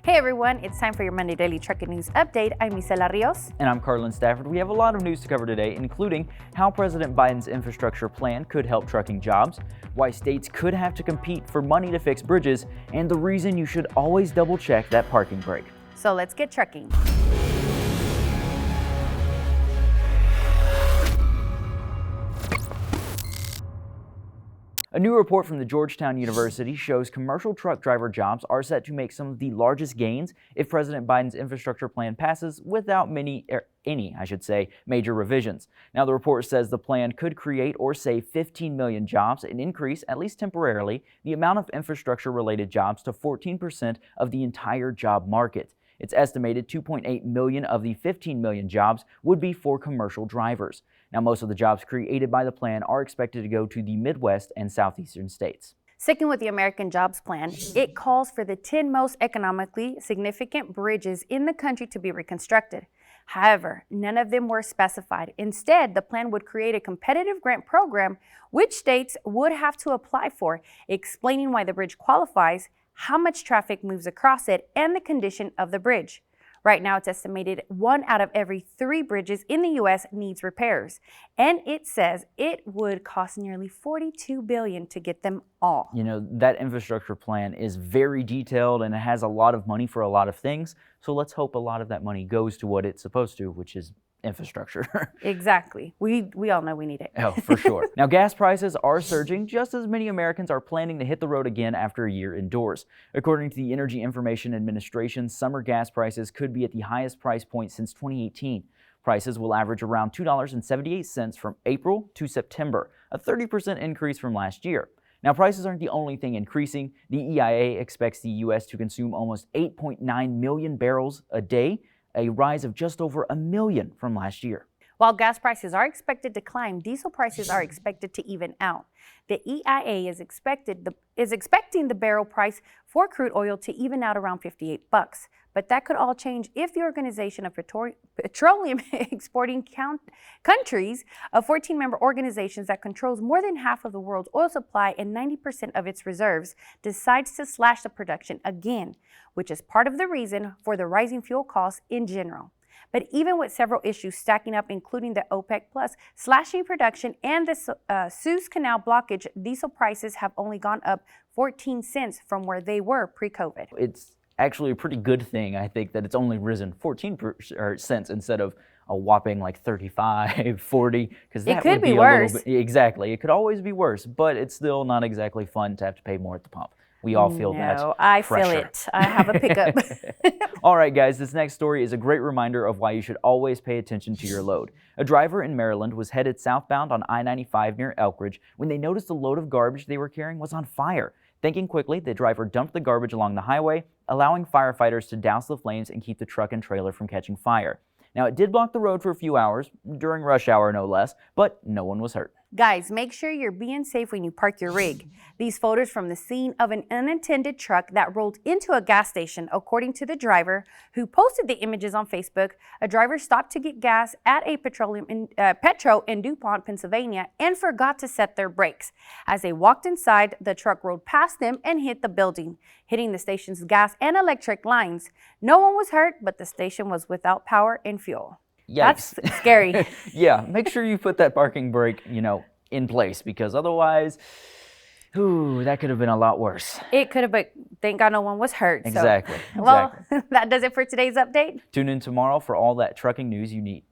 Hey everyone, it's time for your Monday Daily Trucker News Update. I'm Isela Rios. And I'm Carlin Stafford. We have a lot of news to cover today, including how President Biden's infrastructure plan could help trucking jobs, why states could have to compete for money to fix bridges, and the reason you should always double check that parking brake. So let's get trucking. A new report from the Georgetown University shows commercial truck driver jobs are set to make some of the largest gains if President Biden's infrastructure plan passes without any major revisions. Now, the report says the plan could create or save 15 million jobs and increase, at least temporarily, the amount of infrastructure-related jobs to 14% of the entire job market. It's estimated 2.8 million of the 15 million jobs would be for commercial drivers. Now, most of the jobs created by the plan are expected to go to the Midwest and Southeastern states. Sticking with the American Jobs Plan, it calls for the 10 most economically significant bridges in the country to be reconstructed. However, none of them were specified. Instead, the plan would create a competitive grant program which states would have to apply for, explaining why the bridge qualifies, how much traffic moves across it, and the condition of the bridge. Right now, it's estimated 1 out of every 3 bridges in the U.S. needs repairs, and it says it would cost nearly $42 billion to get them all. You know, that infrastructure plan is very detailed and it has a lot of money for a lot of things, so let's hope a lot of that money goes to what it's supposed to, which is infrastructure. Exactly. We all know we need it. Oh, for sure. Now, gas prices are surging just as many Americans are planning to hit the road again after a year indoors. According to the Energy Information Administration, summer gas prices could be at the highest price point since 2018. Prices will average around $2.78 from April to September, a 30% increase from last year. Now, prices aren't the only thing increasing. The EIA expects the U.S. to consume almost 8.9 million barrels a day, a rise of just over 1 million from last year. While gas prices are expected to climb, diesel prices are expected to even out. The EIA is expecting the barrel price for crude oil to even out around $58. But that could all change if the Organization of Petroleum Exporting Countries, a 14-member organization that controls more than half of the world's oil supply and 90% of its reserves, decides to slash the production again, which is part of the reason for the rising fuel costs in general. But even with several issues stacking up, including the OPEC Plus slashing production and the Suez Canal blockage, diesel prices have only gone up 14 cents from where they were pre-COVID. It's actually a pretty good thing, I think, that it's only risen 14 cents instead of a whopping like 35, 40, because that would be worse. Exactly. It could always be worse, but it's still not exactly fun to have to pay more at the pump. We all feel that pressure. I feel it. I have a pickup. All right, guys, this next story is a great reminder of why you should always pay attention to your load. A driver in Maryland was headed southbound on I-95 near Elkridge when they noticed the load of garbage they were carrying was on fire. Thinking quickly, the driver dumped the garbage along the highway, allowing firefighters to douse the flames and keep the truck and trailer from catching fire. Now, it did block the road for a few hours, during rush hour no less, but no one was hurt. Guys, make sure you're being safe when you park your rig. These photos from the scene of an unattended truck that rolled into a gas station, according to the driver who posted the images on Facebook. A driver stopped to get gas at a Petro in DuPont, Pennsylvania, and forgot to set their brakes. As they walked inside, the truck rolled past them and hit the building, hitting the station's gas and electric lines. No one was hurt, but the station was without power and fuel. Yikes. That's scary. Yeah, make sure you put that parking brake, in place, because otherwise, that could have been a lot worse. It could have, but thank God no one was hurt. Exactly. Well, that does it for today's update. Tune in tomorrow for all that trucking news you need.